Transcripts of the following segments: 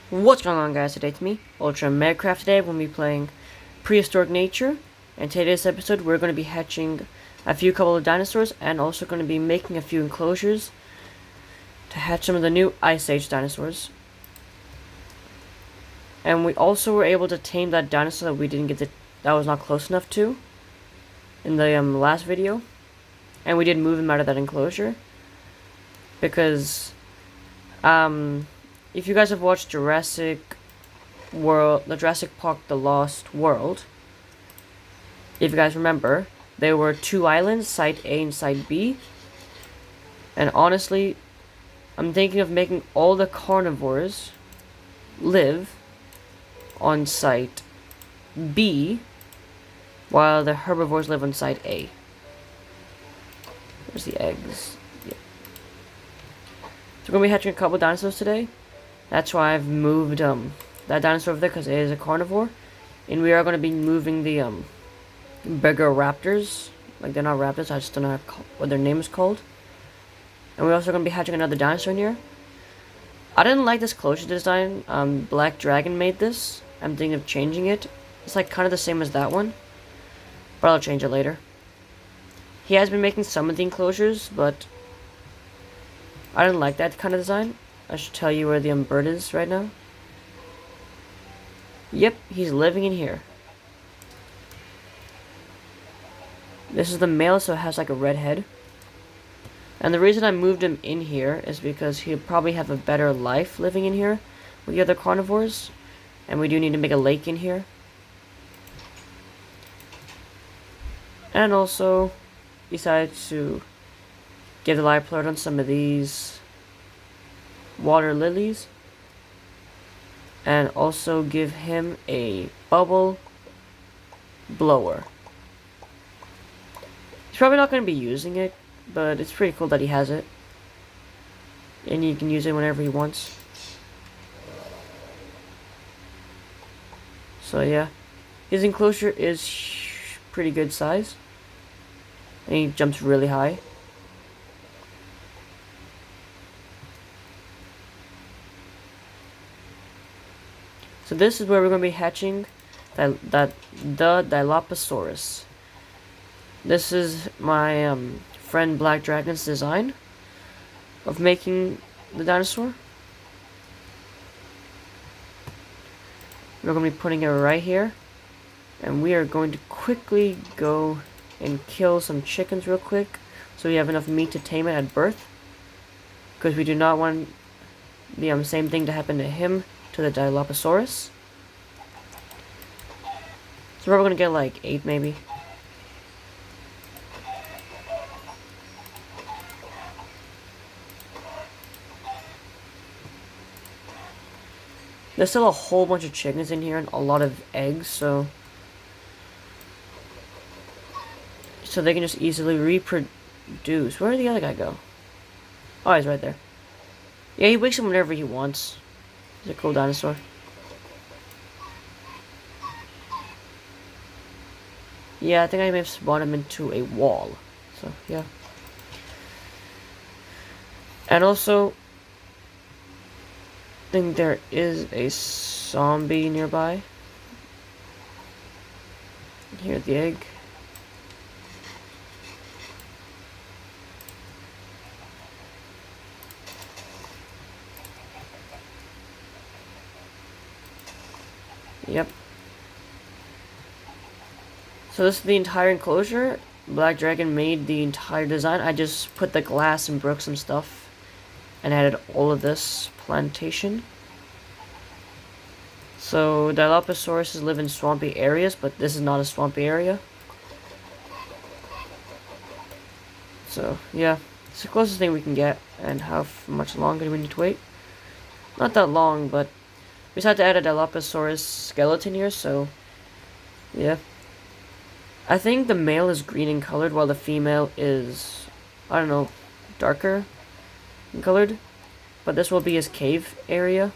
What's going on, guys? Today it's me, UltraMegaCraft. Today we're going to be playing Prehistoric Nature, and today's episode we're going to be hatching a couple of dinosaurs and also going to be making a few enclosures to hatch some of the new Ice Age dinosaurs. And we also were able to tame that dinosaur that we didn't get that was not close enough to in the last video, and we did move him out of that enclosure because if you guys have watched Jurassic Park: The Lost World, if you guys remember, there were two islands, Site A and Site B. And honestly, I'm thinking of making all the carnivores live on Site B, while the herbivores live on Site A. Where's the eggs? Yeah. So we're going to be hatching a couple dinosaurs today. That's why I've moved that dinosaur over there, because it is a carnivore. And we are going to be moving the bigger raptors. Like, they're not raptors, I just don't know what their name is called. And we're also going to be hatching another dinosaur in here. I didn't like this closure design. Black Dragon made this. I'm thinking of changing it. It's like kind of the same as that one, but I'll change it later. He has been making some of the enclosures, but I didn't like that kind of design. I should tell you where the bird is right now. Yep, he's living in here. This is the male, so it has like a red head. And the reason I moved him in here is because he'll probably have a better life living in here with the other carnivores. And we do need to make a lake in here. And also decided to give the live plot on some of these water lilies, and also give him a bubble blower. He's probably not going to be using it, but it's pretty cool that he has it, and he can use it whenever he wants. So yeah, his enclosure is pretty good size, and he jumps really high. So this is where we're going to be hatching the Dilophosaurus. This is my friend Black Dragon's design of making the dinosaur. We're going to be putting it right here. And we are going to quickly go and kill some chickens real quick, so we have enough meat to tame it at birth. Because we do not want the same thing to happen to him, to the Dilophosaurus. So we're going to get like 8 maybe. There's still a whole bunch of chickens in here and a lot of eggs, so they can just easily reproduce. Where did the other guy go? Oh, he's right there. Yeah, he wakes up whenever he wants. He's a cool dinosaur. Yeah, I think I may have spawned him into a wall. So, yeah. And also, I think there is a zombie nearby. Here's the egg. Yep. So this is the entire enclosure. Black Dragon made the entire design. I just put the glass and broke some stuff and added all of this plantation. So Dilophosaurus live in swampy areas, but this is not a swampy area. So yeah, it's the closest thing we can get. And how much longer do we need to wait? Not that long, but we just had to add a Dilophosaurus skeleton here, so yeah. I think the male is green in colored, while the female is, I don't know, darker in colored. But this will be his cave area.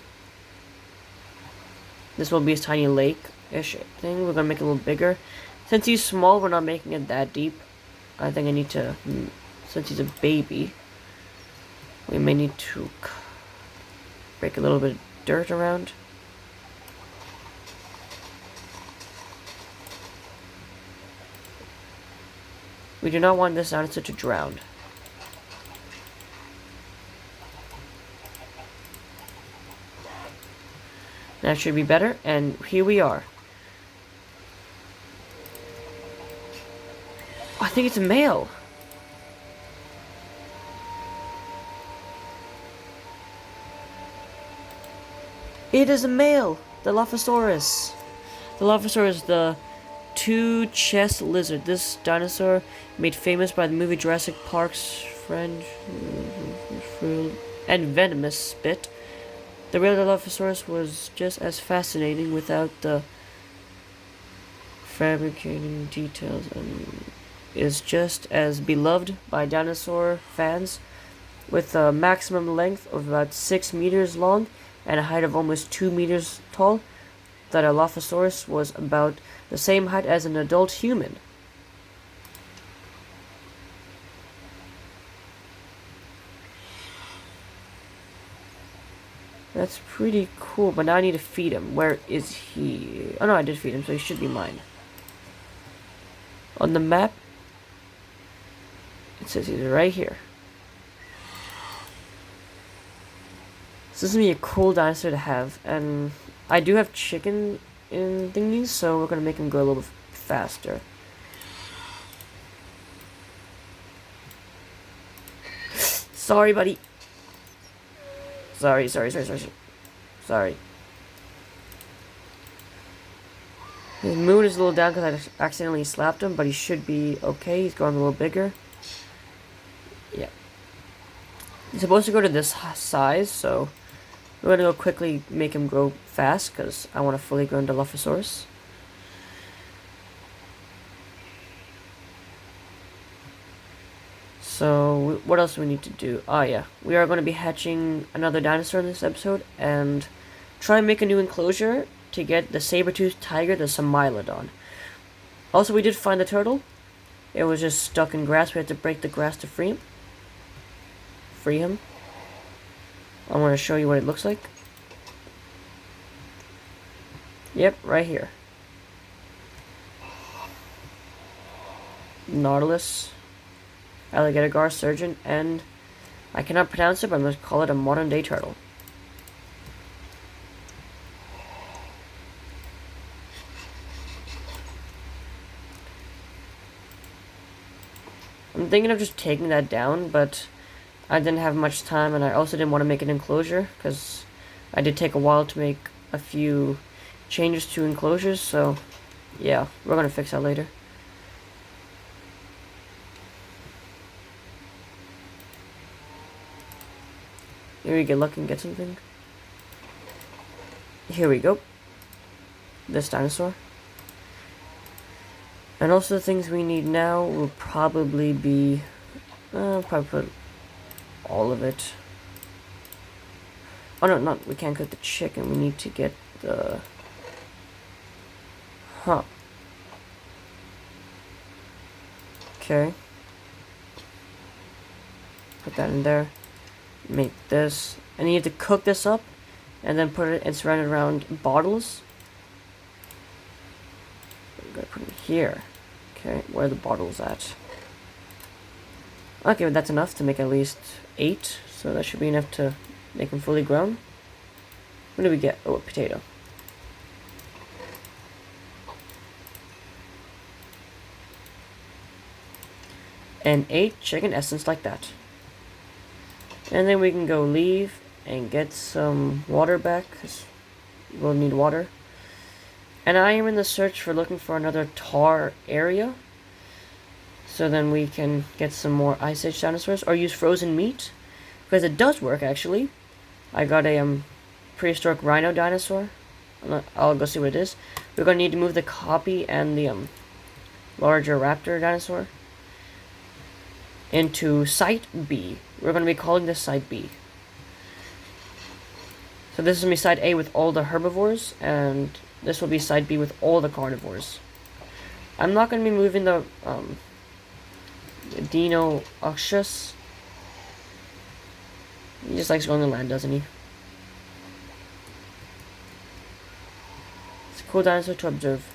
This will be his tiny lake-ish thing. We're going to make it a little bigger. Since he's small, we're not making it that deep. I think I need to, since he's a baby, we may need to break a little bit dirt around. We do not want this dinosaur to drown. That should be better, and here we are. I think it's a male. It is a male! Dilophosaurus. Dilophosaurus, the two-chest lizard. This dinosaur, made famous by the movie Jurassic Park's French and venomous spit. The real Dilophosaurus was just as fascinating without the fabricating details and is just as beloved by dinosaur fans with a maximum length of about 6 meters long and a height of almost 2 meters tall. The Dilophosaurus was about the same height as an adult human. That's pretty cool, but now I need to feed him. Where is he? Oh no, I did feed him, so he should be mine. On the map, it says he's right here. So this is going to be a cool dinosaur to have, and I do have chicken in thingies, so we're going to make him grow a little bit faster. Sorry, buddy. Sorry. Sorry. His moon is a little down because I accidentally slapped him, but he should be okay. He's growing a little bigger. Yeah. He's supposed to go to this size, so we're going to go quickly make him grow fast because I want a fully grown Dilophosaurus. So, what else do we need to do? Oh yeah, we are going to be hatching another dinosaur in this episode and try and make a new enclosure to get the saber-toothed tiger, the Samilodon. Also, we did find the turtle. It was just stuck in grass. We had to break the grass to free him. I want to show you what it looks like. Yep, right here. Nautilus, alligator gar, surgeon, and I cannot pronounce it, but I'm going to call it a modern-day turtle. I'm thinking of just taking that down, but I didn't have much time, and I also didn't want to make an enclosure, because I did take a while to make a few changes to enclosures, so yeah, we're going to fix that later. Here we get lucky and get something. Here we go. This dinosaur. And also the things we need now will probably be... probably put all of it. Oh no, we can't cook the chicken. We need to get the... Huh. Okay. Put that in there. Make this. And you have to cook this up. And then put it and surround it around bottles. I'm gonna put it here. Okay, where are the bottles at? Okay, but that's enough to make at least 8. So that should be enough to make them fully grown. What do we get? Oh, a potato. And 8 chicken essence like that. And then we can go leave and get some water back, because we'll need water. And I am in the search for looking for another tar area. So then we can get some more Ice Age dinosaurs, or use frozen meat. Because it does work, actually. I got a prehistoric rhino dinosaur. I'll go see what it is. We're going to need to move the copy and the larger raptor dinosaur into Site B. We're going to be calling this Site B. So this is going to be Site A with all the herbivores, and this will be Site B with all the carnivores. I'm not going to be moving the Dilophosaurus. He just likes going to land, doesn't he? Cool dinosaur to observe.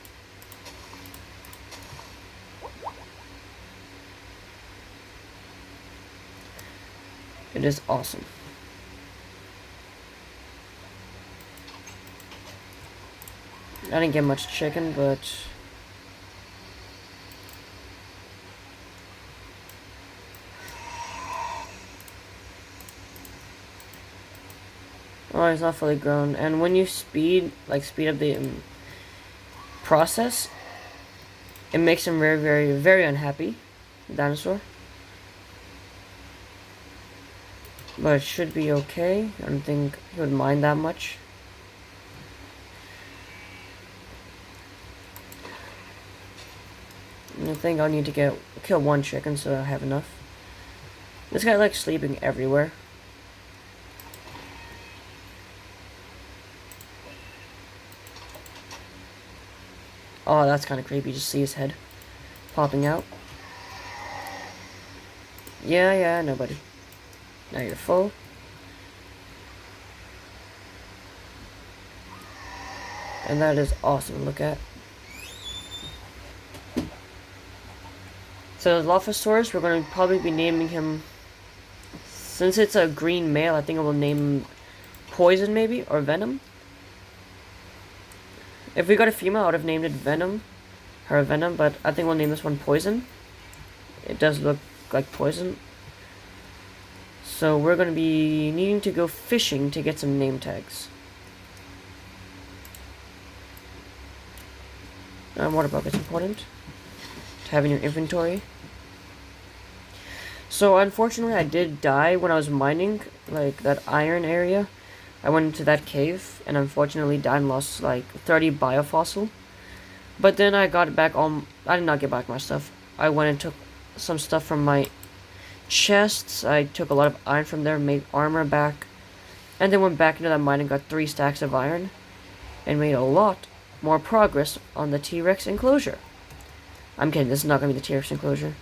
It is awesome. I didn't get much chicken, but oh, it's not fully grown. And when you speed up the process, it makes him very, very, very unhappy, the dinosaur. But it should be okay. I don't think he would mind that much. I think I'll need to kill one chicken so I have enough. This guy likes sleeping everywhere. Oh, that's kind of creepy. Just see his head popping out. Yeah, no, buddy. Now you're full. And that is awesome to look at. So the Dilophosaurus, we're going to probably be naming him, since it's a green male, I think I will name him Poison maybe, or Venom. If we got a female, I would have named it Venom, her Venom, but I think we'll name this one Poison. It does look like poison. So we're going to be needing to go fishing to get some name tags. Water bucket's important to have in your inventory. So unfortunately I did die when I was mining, like that iron area. I went into that cave and unfortunately died and lost like 30 biofossil. But then I got back I did not get back my stuff. I went and took some stuff from my chests. I took a lot of iron from there, made armor back, and then went back into that mine and got 3 stacks of iron and made a lot more progress on the T-Rex enclosure. I'm kidding, this is not going to be the T-Rex enclosure.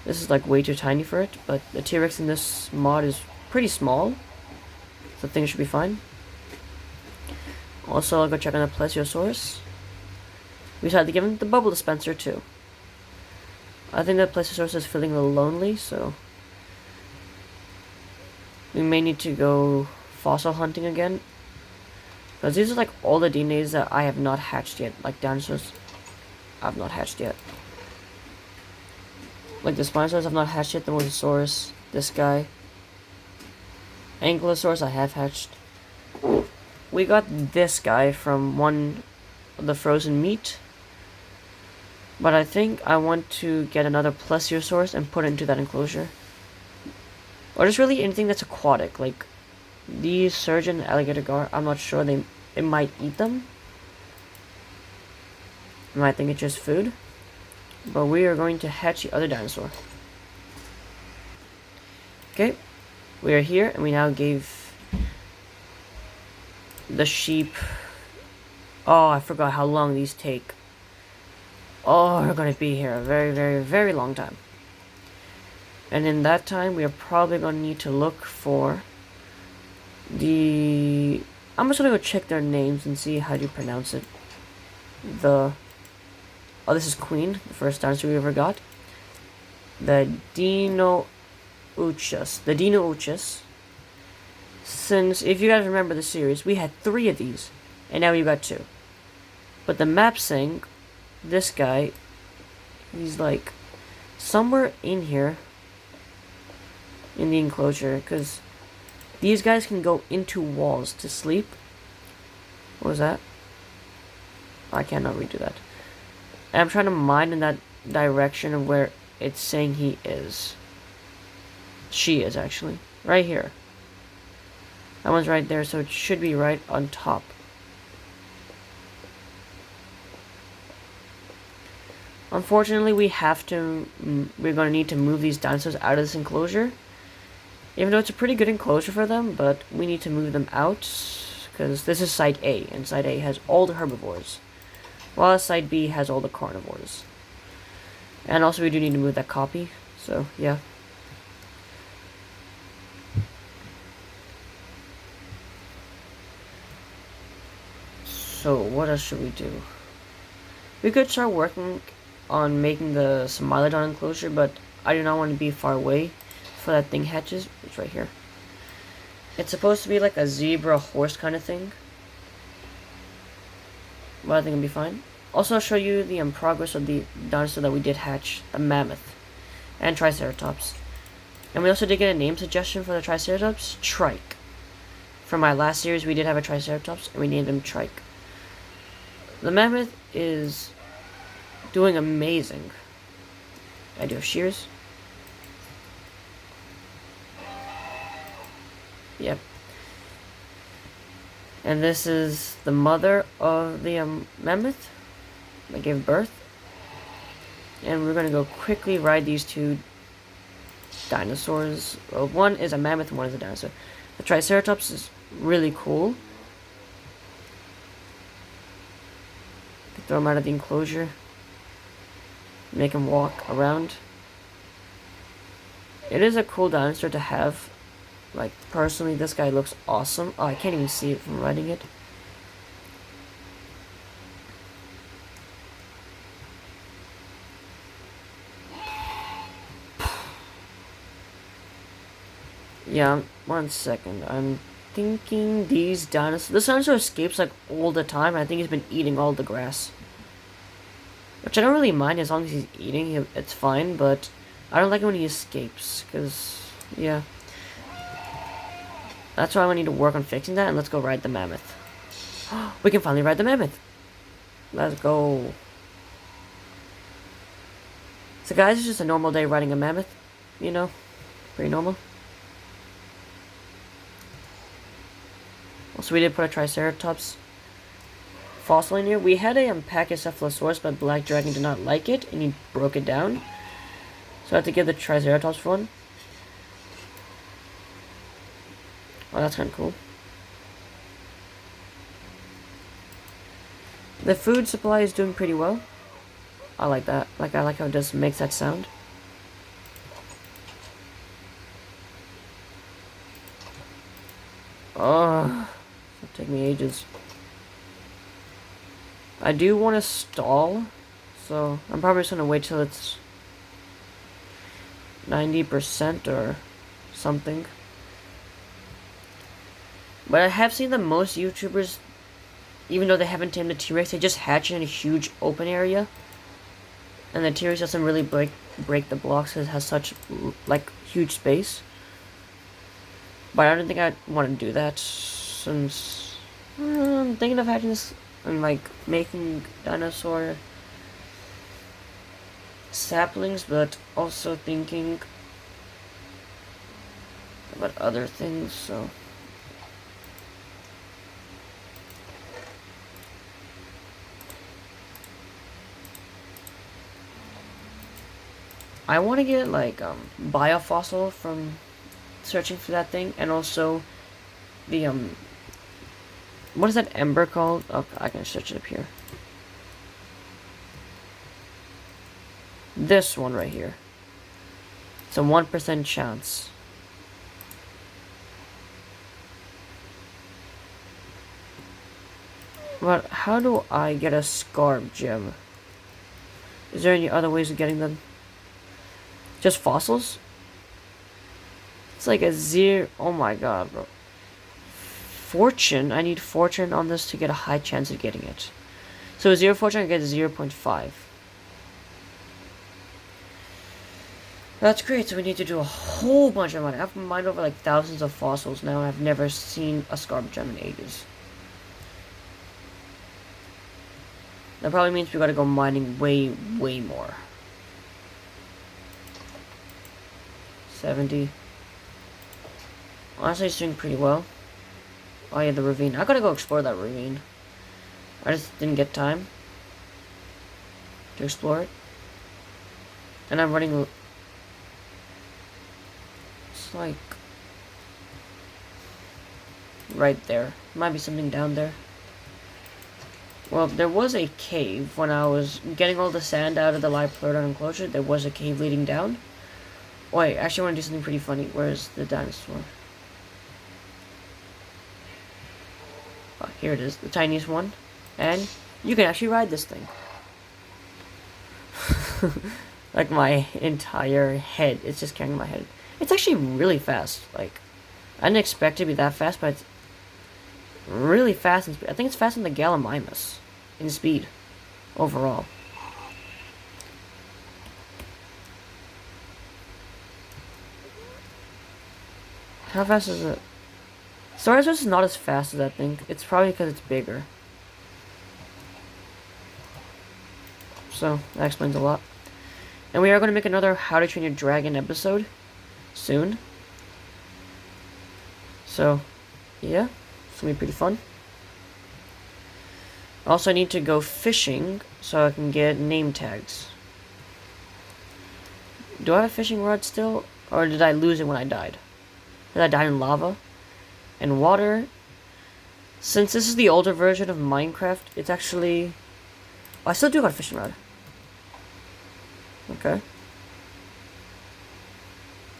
This is like way too tiny for it, but the T-Rex in this mod is pretty small, so things should be fine. Also, I'll go check on the Plesiosaurus. We decided to give him the bubble dispenser too. I think that Plesiosaurus is feeling a little lonely, so we may need to go fossil hunting again. Because these are like all the DNAs that I have not hatched yet, like dinosaurs I've not hatched yet. Like the Spinosaurus I've not hatched yet, the Mosasaurus, this guy. Ankylosaurus I have hatched. We got this guy from one of the frozen meat. But I think I want to get another Plesiosaurus and put it into that enclosure. Or just really anything that's aquatic, like these surgeon alligator gar, I'm not sure, it might eat them. I might think it's just food. But we are going to hatch the other dinosaur. Okay, we are here and we now gave the sheep, oh, I forgot how long these take. Oh, we're going to be here a very, very, very long time. And in that time, we are probably going to need to look for the... I'm just going to go check their names and see how do you pronounce it. Oh, this is Queen, the first dinosaur we ever got. The Dinouchus. The Dinouchus. Since, if you guys remember the series, we had 3 of these. And now we've got 2. But the map saying, this guy, he's like somewhere in here in the enclosure, because these guys can go into walls to sleep. What was that? I cannot redo that. And I'm trying to mine in that direction of where it's saying he is. She is, actually. Right here. That one's right there, so it should be right on top. Unfortunately, we're going to need to move these dinosaurs out of this enclosure. Even though it's a pretty good enclosure for them, but we need to move them out. Because this is Site A, and Site A has all the herbivores. While Site B has all the carnivores. And also we do need to move that copy, so yeah. So what else should we do? We could start working on making the Smilodon enclosure, but I do not want to be far away for that thing hatches. It's right here. It's supposed to be like a zebra horse kind of thing, but I think it'll be fine. Also, I'll show you the progress of the dinosaur that we did hatch, the mammoth and Triceratops. And we also did get a name suggestion for the Triceratops, Trike. From my last series, we did have a Triceratops, and we named him Trike. The mammoth is doing amazing. I do have shears. Yep. And this is the mother of the mammoth that gave birth. And we're going to go quickly ride these two dinosaurs. Well, one is a mammoth and one is a dinosaur. The Triceratops is really cool. Throw him out of the enclosure. Make him walk around. It is a cool dinosaur to have. Like, personally, this guy looks awesome. Oh, I can't even see it from riding it. Yeah, 1 second. I'm thinking these dinosaurs... This dinosaur escapes, like, all the time. I think he's been eating all the grass. Which I don't really mind as long as he's eating. It's fine, but I don't like it when he escapes. Because, yeah. That's why I need to work on fixing that, and let's go ride the mammoth. We can finally ride the mammoth. Let's go. So guys, it's just a normal day riding a mammoth. You know, pretty normal. Also, we did put a Triceratops fossil in here. We had a Pachycephalosaurus, but Black Dragon did not like it, and he broke it down. So I had to give the Triceratops one. Oh, that's kind of cool. The food supply is doing pretty well. I like that. I like how it just makes that sound. Oh, it'll take me ages. I do want to stall, so I'm probably just gonna wait till it's 90% or something. But I have seen that most YouTubers, even though they haven't tamed the T-Rex, they just hatch it in a huge open area. And the T-Rex doesn't really break the blocks because it has such, like, huge space. But I don't think I want to do that since I'm thinking of hatching this and, like, making dinosaur saplings, but also thinking about other things, so... I want to get, like, biofossil from searching for that thing, and also the, what is that ember called? Oh, I can search it up here. This one right here. It's a 1% chance. But how do I get a scarab gem? Is there any other ways of getting them? Just fossils? It's like a zero. Oh my god, bro. Fortune. I need fortune on this to get a high chance of getting it. So 0 fortune, I get 0.5. That's great. So we need to do a whole bunch of money. I've mined over like thousands of fossils now, and I've never seen a scarab gem in ages. That probably means we gotta go mining way more. 70. Honestly, it's doing pretty well. Oh yeah, the ravine. I gotta go explore that ravine. I just didn't get time to explore it. And I'm running... It's like... right there. Might be something down there. Well, there was a cave when I was getting all the sand out of the Dilophosaurus enclosure. There was a cave leading down. Wait, actually I want to do something pretty funny. Where's the dinosaur? Oh, here it is. The tiniest one. And you can actually ride this thing. Like my entire head, it's just carrying my head. It's actually really fast. Like, I didn't expect it to be that fast, but it's really fast in speed. I think it's faster than the Gallimimus in speed overall. How fast is it? Starzosaurus is not as fast as I think. It's probably because it's bigger. So, that explains a lot. And we are going to make another How to Train Your Dragon episode soon. So, yeah. It's going to be pretty fun. Also, I need to go fishing so I can get name tags. Do I have a fishing rod still? Or did I lose it when I died? Did I die in lava? And water? Since this is the older version of Minecraft, it's actually... Oh, I still do have a fishing rod. Okay.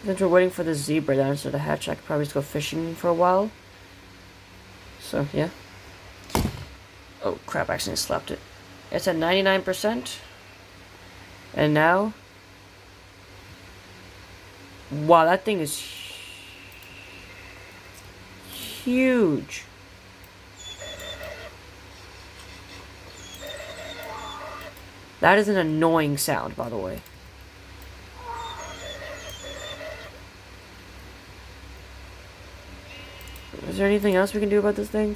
Since we're waiting for the zebra dinosaur to hatch, I could probably just go fishing for a while. So, yeah. Oh, crap, I accidentally slapped it. It's at 99%. And now... Wow, that thing is huge. That is an annoying sound, by the way. Is there anything else we can do about this thing?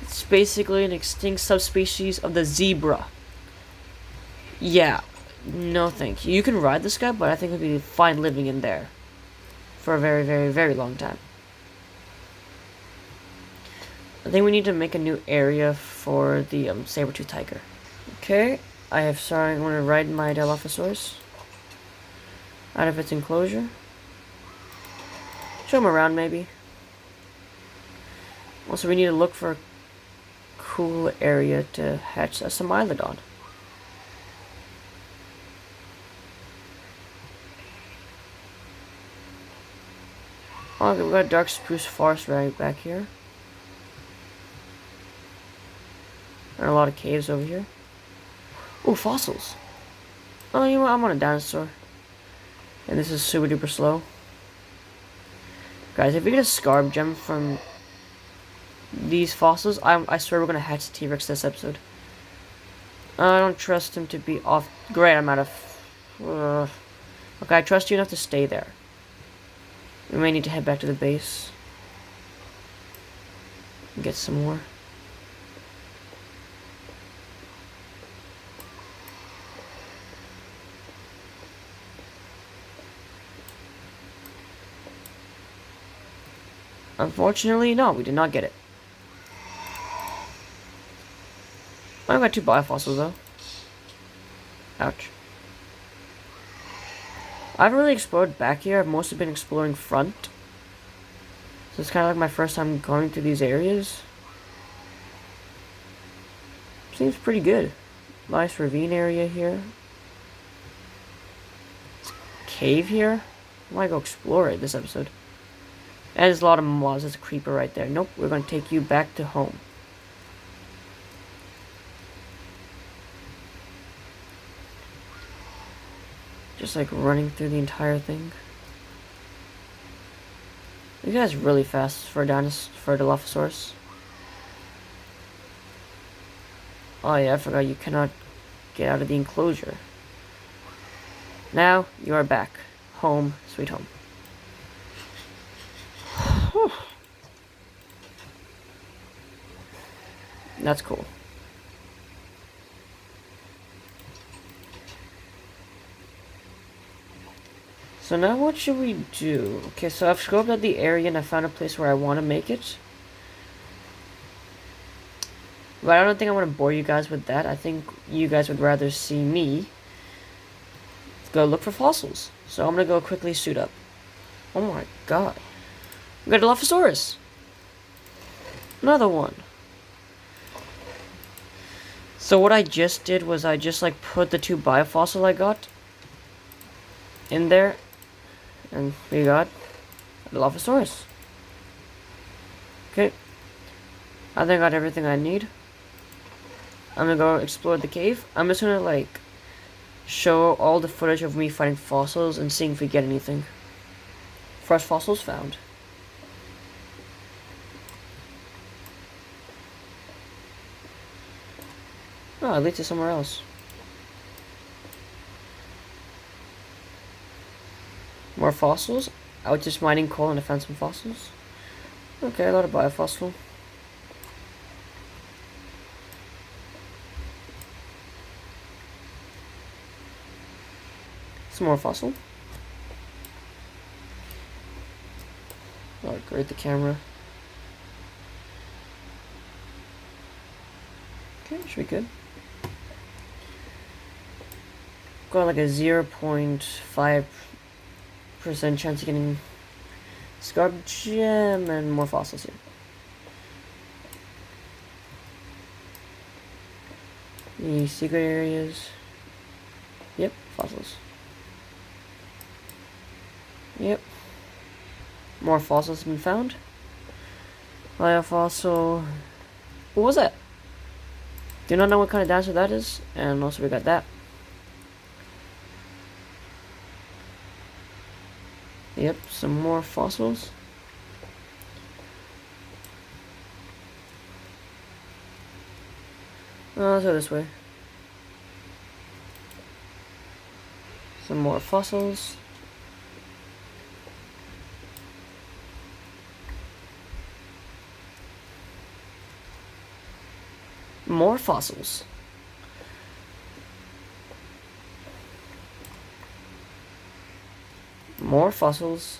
It's basically an extinct subspecies of the zebra. Yeah. No thank you. You can ride this guy, but I think it'd be fine living in there. For a very, very, very long time. I think we need to make a new area for the saber-tooth tiger. Okay, I have started. I'm going to ride my Dilophosaurus out of its enclosure. Show him around, maybe. Also, we need to look for a cool area to hatch a Smilodon. Oh, okay, we got a dark spruce forest right back here. And a lot of caves over here. Oh, fossils. Oh, you know what? I'm on a dinosaur. And this is super duper slow. Guys, if we get a Scarab gem from these fossils, I swear we're gonna hatch the T-Rex this episode. I don't trust him to be off. Great, I'm out of... Okay, I trust you enough to stay there. We may need to head back to the base. And get some more. Unfortunately, no, we did not get it. I've got 2 biofossils, though. Ouch. I haven't really explored back here. I've mostly been exploring front. So it's kind of like my first time going through these areas. Seems pretty good. Nice ravine area here. It's a cave here. I might go explore it this episode. And there's a lot of mobs. There's a creeper right there. Nope, we're going to take you back to home. Just like running through the entire thing. You guys really fast for a Dilophosaurus. Oh yeah, I forgot you cannot get out of the enclosure. Now you are back. Home, sweet home. That's cool. So now what should we do? Okay, so I've scoped out the area and I found a place where I want to make it. But I don't think I want to bore you guys with that. I think you guys would rather see me go look for fossils. So I'm going to go quickly suit up. Oh my god. We got a Dilophosaurus. Another one. So what I just did was I just like put the 2 biofossil I got in there. And we got a Dilophosaurus. Okay. I think I got everything I need. I'm gonna go explore the cave. I'm just gonna like show all the footage of me finding fossils and seeing if we get anything. Fresh fossils found. Oh, it leads to somewhere else. More fossils? I was just mining coal and I found some fossils. Okay, a lot of biofossil. Some more fossil. Oh, great, the camera. Okay, should be good. Got like a 0.5% chance of getting scarab gem and more fossils here. The secret areas. Yep, fossils. Yep. More fossils have been found. Biofossil. What was that? Do not know what kind of dinosaur that is. And also we got that. Yep, some more fossils. Let's go this way. Some more fossils. More fossils. More fossils.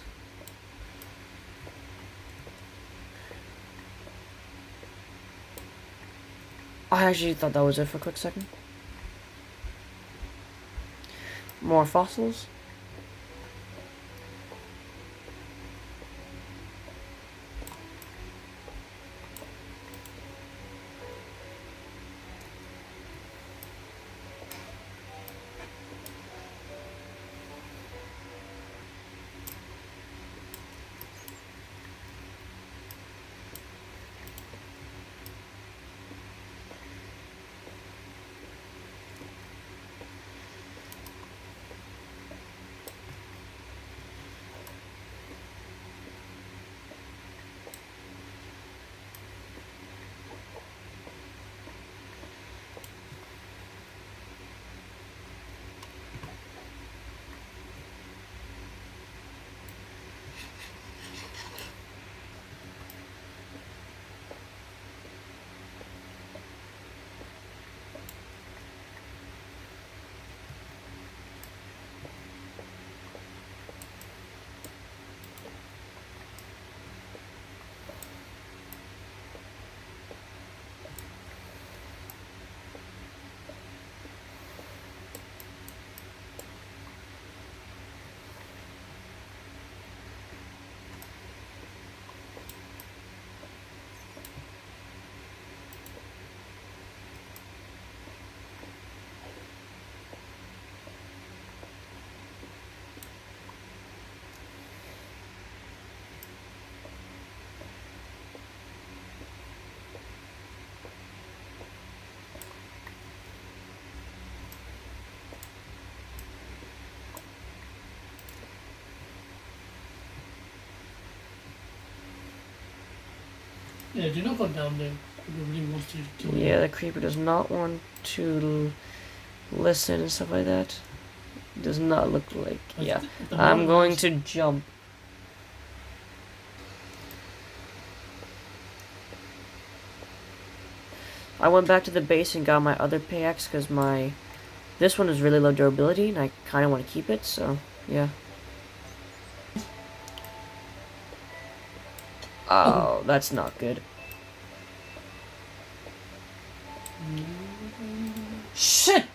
I actually thought that was it for a quick second. More fossils. Yeah, do not go down there. He really wants to kill you. Yeah, the creeper does not want to listen and stuff like that. Does not look like. Yeah, I'm going to jump. I went back to the base and got my other pickaxe because this one is really low durability and I kind of want to keep it, so yeah. Oh, that's not good. Shit!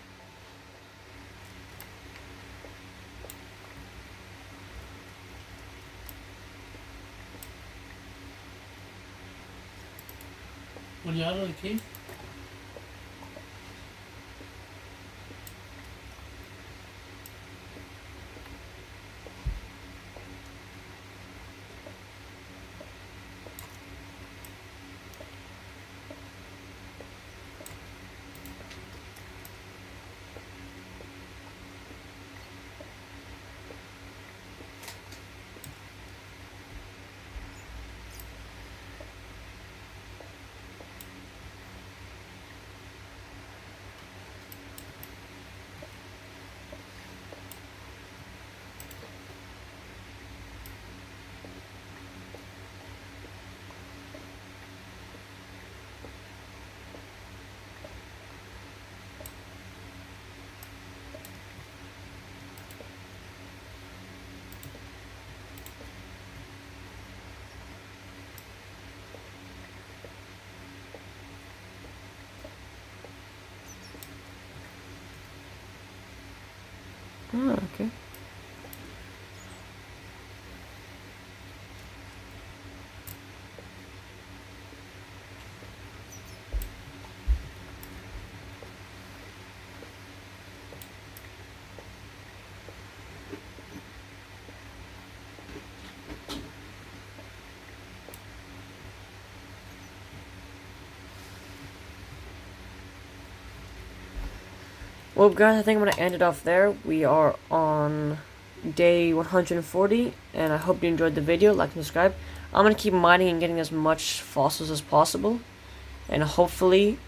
When you're out of the cave? Oh, okay. Well, guys, I think I'm going to end it off there. We are on day 140, and I hope you enjoyed the video. Like and subscribe. I'm going to keep mining and getting as much fossils as possible, and hopefully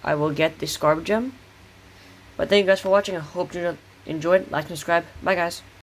I will get the Scarab Gem. But thank you guys for watching. I hope you enjoyed. Like and subscribe. Bye, guys.